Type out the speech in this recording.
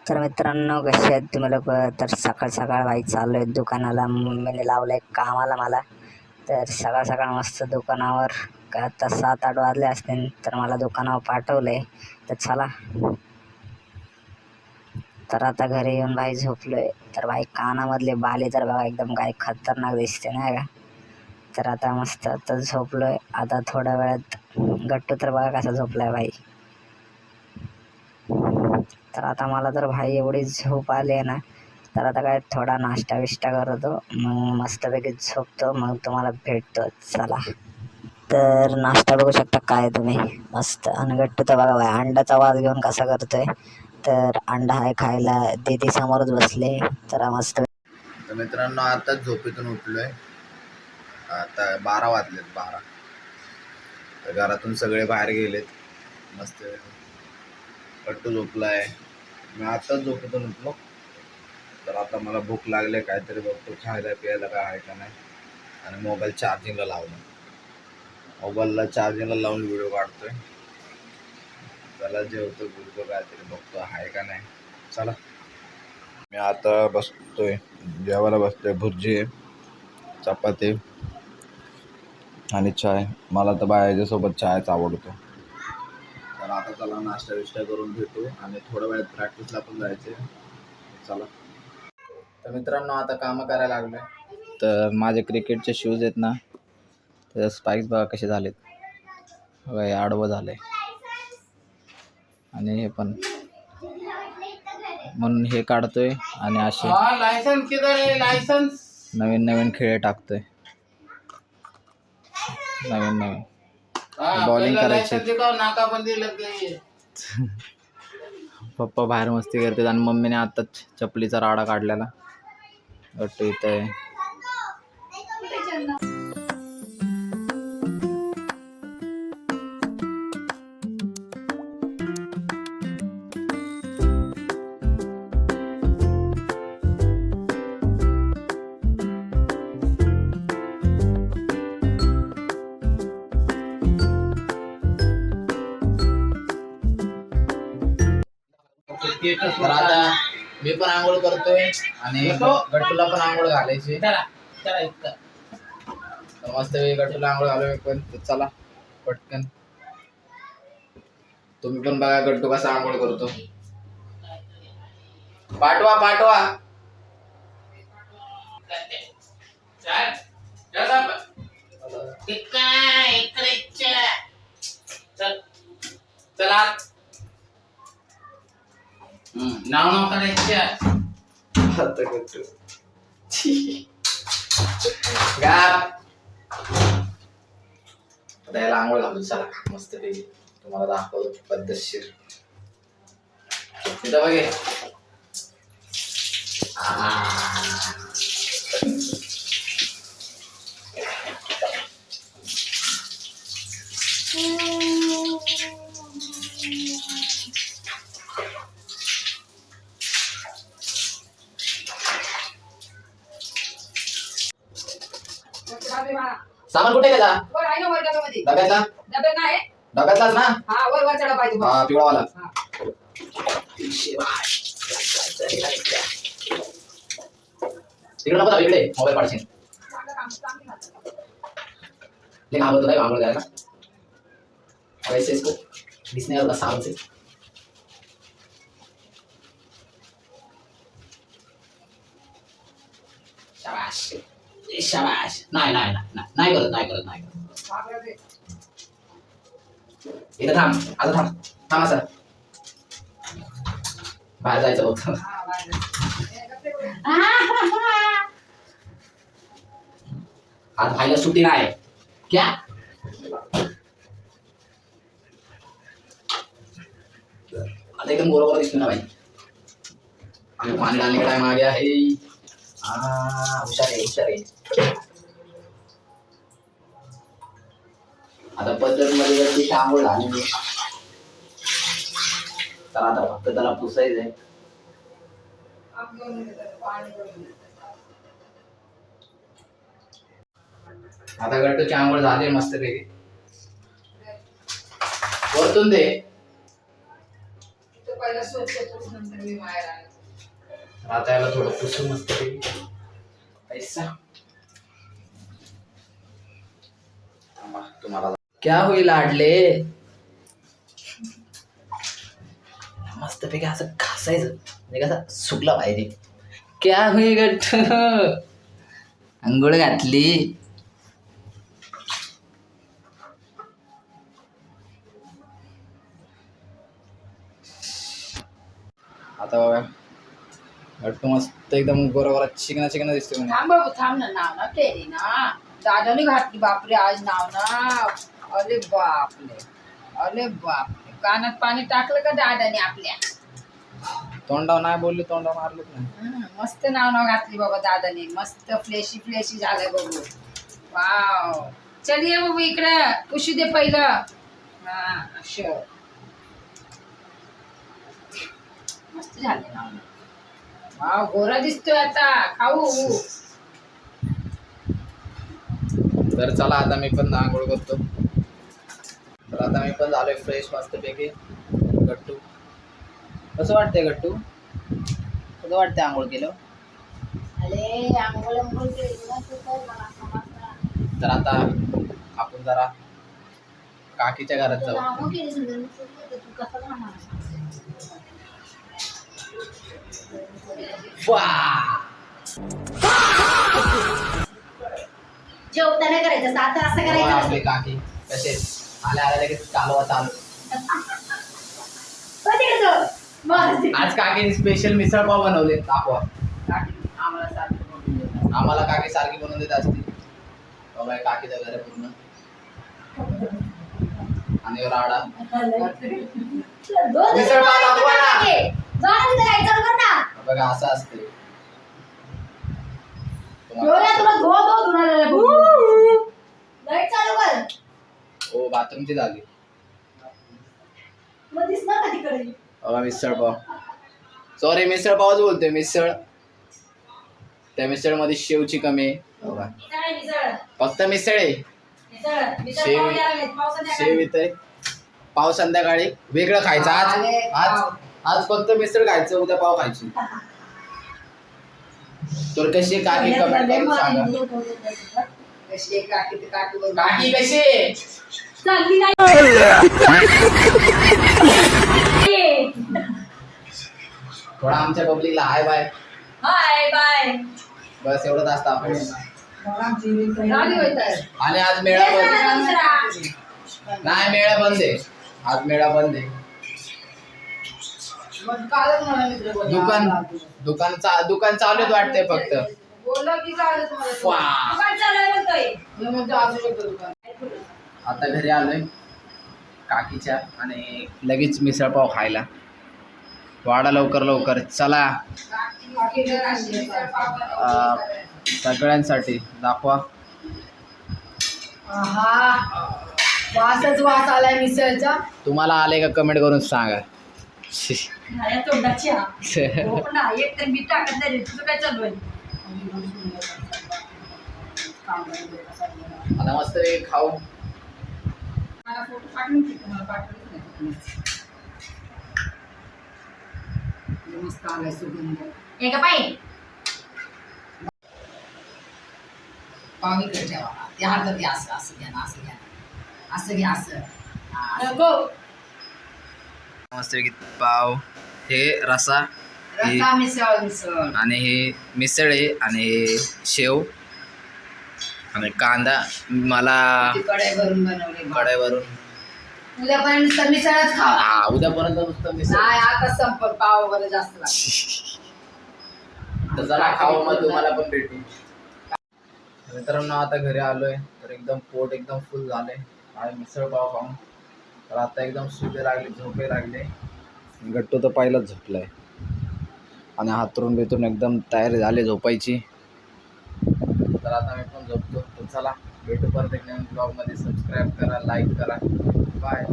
तर मित्रांनो, कसे आहेत तुम्ही लोक? तर सकाळ सकाळ भाई चाललो आहे दुकानाला. मम्मीने लावलं आहे कामाला मला. तर सकाळ सकाळ मस्त दुकानावर का आता 7-8 वाजले असतील, तर मला दुकानावर पाठवलं आहे. तर चला, तर आता घरी येऊन भाई झोपलो आहे. तर भाई कानामधले बाले तर बघा एकदम काय खतरनाक दिसते नाही का. तर आता मस्त आता झोपलो आहे. आता थोड्या वेळात गट्टू तर बघा कसा झोपला आहे भाई. तर आता मला तर भाई एवढी झोप आली आहे ना, तर आता काय थोडा नाश्ता बिष्टा करतो, मग मस्तपैकी झोपतो, मग तुम्हाला भेटतो. चला, तर नाश्ता बघू शकता काय तुम्ही, मस्त. आणि गट्टू तर बघा भाई अंड्याचा वास घेऊन कसा करतोय. तर अंडा आहे खायला, दीदी समोरच बसले. तर मस्त. तर मित्रांनो, आताच झोपेतून उठलोय. आता 12 वाजलेत, 12. तर घरातून सगळे बाहेर गेलेत. मस्त गट्टू झोपलाय, मी आताच झोपेतून उठलो. तर आता मला भूक लागले, काहीतरी बघतो खायला प्यायला काय आहे का नाही. आणि मोबाईल चार्जिंगला लावला, मोबाईलला चार्जिंगला लावून व्हिडिओ काढतोय. त्याला जेवतो बोलतो, काहीतरी बघतो आहे का नाही. चला, मी आता बसतोय जेवायला बसतोय. भुर्जी आहे, चपाती आणि चाय. मला तर बायाच्यासोबत चायच आवडतो. तर आता चला नाश्ता विष्टा करून भेटू आणि थोड्या वेळात प्रॅक्टिसला पण जायचे. चला. तर मित्रांनो, आता कामं करायला लागले. तर माझे क्रिकेटचे शूज आहेत ना, तर स्पाइक्स बघा कसे झालेत, बघा आडवं झालंय. आणि हे पण, म्हणून हे काढतोय आणि असे नवीन नवीन खेळ टाकतोय. नवीन बॉलिंग करायची. पप्पा बाहेर मस्ती करतात आणि मम्मीने आताच चपलीचा राडा काढलेला. गट्टू इथं आहे. तर आता मी पण आंघोळ करतोय आणि गट्टूला पण आंघोळ घालायची. मस्त गट्टूला आंघोळ घालूया पण. चला पटकन, तुम्ही पण बघा गट्टू कसा आंघोळ करतो. पाठवा पाठवा. चला, नाव नाव करायचं आता गट्टू आता याला आंघोळ घालू. चला मस्त पैकी तुम्हाला दाखवतो पद्धतशीर. तिथं बघे. सामान कुठे गेला? डब्यातला? डब्यातलाच ना? हा, पिवळावाला. तिकडे नको, इकडे मोबाईल पाडशील. ले घाबरतो नाही आंघोळ द्यायला. वैसे इसको दिसने वाला साल से. शाबाश शाबाश. नाही नाही नाही करत, नाही करत, नाही करत. इथं थांब, आता थांब थांब. असं बाहेर जायचं होतं. आज भाईला सुट्टी नाही क्या? आता एकदम बरोबर दिसतो ना भाई. आम्ही पाणी डालने का टाइम आ गया है. हुशार आहे, हुशार आहे. आता पद्धत मध्ये आंघोळ झाली, तर आता फक्त त्याला पुसायचंय. आता गट्टूची आंघोळ झाली मस्त पैकी. वरतून दे. पहिला सोडतो नंतर मी बाहेर आले. आता याला थोडं पुसू मस्त पैसा तुम्हाला क्या होईल आडले मस्त पैकी असं घासायचं म्हणजे कसं सुकलं पाहिजे. क्या होई गट्ट अंघोळ घातली. आता बघा गट्टू मस्त एकदम गोरा चिकना चिकना दिसतो म्हणे. थांब बाबू थांब ना नाव ना तेरी ना दादाने घातली बापरे आज नाव ना. अरे बापरे कानात पाणी टाकलं का दादाने आपल्या. तोंडावर नाही बोलली तोंडावर मारलं नाही. मस्त नाव घातली बाबा दादाने. मस्त फ्लेशी झालंय बघू. वाव चल ये बाबू इकडं पुशू दे पहिलं. हा असं मस्त झाले नाव. वाव गोरा दिसतोय आता खाऊ. तर चला आता मी पण आंघोळ करतो. तर आता मी पण झालोय फ्रेश मस्तपैकी. गट्टू कसं वाटतंय गट्टू कसं वाटतंय आंघोळ केलं. अरे आंघोळ केली ना तू तर मला समजलं. तर आता आपण जरा काकीच्या घरात जाऊ. आंघोळ केली समजा तू कसं राहणार. जेवताना करायचं 7 वाजता करायचं. आपले काकी कसे आल्या आल्या लगेच कालवा चालू. आज काकीने स्पेशल मिसळ पाव बनवले. दाखवा आम्हाला काकी सारखी बनवून देत असते. बाबा काकीचं घर आहे पूर्ण आणि राडा मिसळ पाव दाखवा ना. बघा असं असते. ओ बाथरूमची झाली. बाबा मिसळ पाव सॉरी मिसळ पावच बोलतोय. मिसळ त्या मिसळ मध्ये शेवची कमी आहे. बघा फक्त मिसळ आहे. शेव इथे पाव संध्याकाळी वेगळं खायचं. आज फक्त मिसळ खायचं उद्या पाव खायची. तर कशी काकी कमेंट करून सांगा. काकी कशी थोडा आमच्या पब्लिकला हाय बाय बस एवढंच असतं आपण. आणि आज मेळा बंद नाही. मेळा बंद आहे आज. मेळा बंद आहे. दुकान चालूच वाटतंय फक्त. आता घरी आलोय काकीच्या आणि लगेच मिसळ पाव खायला. वाडा लवकर चला. सगळ्यांसाठी दाखवा. वास आलाय मिसळचा. तुम्हाला आले का कमेंट करून सांगा. तोंडाची एक तर मीठ टाकत नाही. तुझं काय चालू आहे. आता मस्त खाऊ. मला फोटो पाठवून तुम्हाला पाठवलं मस्त आलाय सुगंध. एक पाय पाणीकडे ठेवा. त्या हातात घ्या. असं घ्या ना. असं घ्या असं. मस्त पाव हे रसा मिसळ आणि हे मिसळ आहे आणि हे शेव आणि कांदा. मला कढईवरून बनवले. कढईवरून उद्यापर्यंत मिसळच खावा. हा उद्यापर्यंत नुसतं मिसळ. नाही आता संपत. पाव वगैरे जास्त लागतं. तर जरा खाऊ मग तुम्हाला पण भेटू. मित्रांनो आता घरी आलोय तर एकदम पोट एकदम फुल झालंय आणि मिसळ पाव खाऊन. तर आता एकदम सुटे लागले झोपे लागले. गट्टू तर पहिलाच झोपलाय आणि हातरून बेतून एकदम तयारी झाली झोपायची. तर आता मी पण झोपतो. तर चला भेटू परत एक नवीन ब्लॉगमध्ये. सबस्क्राईब करा, लाईक करा. बाय.